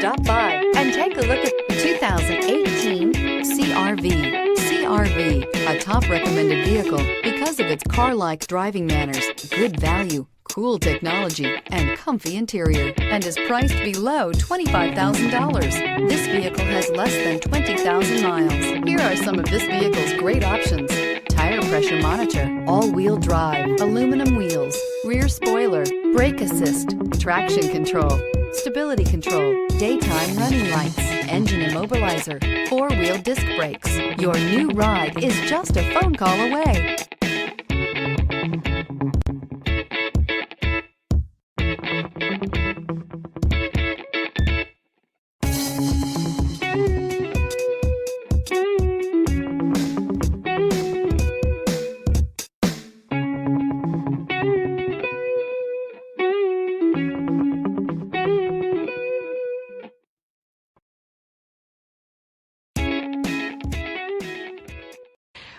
Stop by and take a look at 2018 CR-V. CR-V, a top recommended vehicle because of its car-like driving manners, good value, cool technology, and comfy interior, and is priced below $25,000. This vehicle has less than 20,000 miles. Here are some of this vehicle's great options: tire pressure monitor, all-wheel drive, aluminum wheels, rear spoiler, brake assist, traction control, stability control, daytime running lights, engine immobilizer, four-wheel disc brakes. Your new ride is just a phone call away.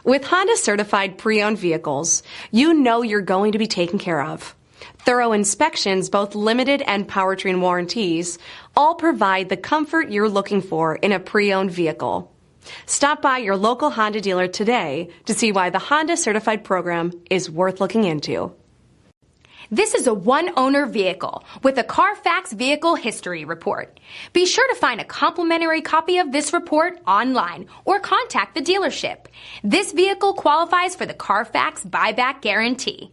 With Honda certified pre-owned vehicles, you know you're going to be taken care of. Thorough inspections, both limited and powertrain warranties, all provide the comfort you're looking for in a pre-owned vehicle. Stop by your local Honda dealer today to see why the Honda certified program is worth looking into. This is a one-owner vehicle with a CARFAX Vehicle History Report. Be sure to find a complimentary copy of this report online or contact the dealership. This vehicle qualifies for the CARFAX Buyback Guarantee.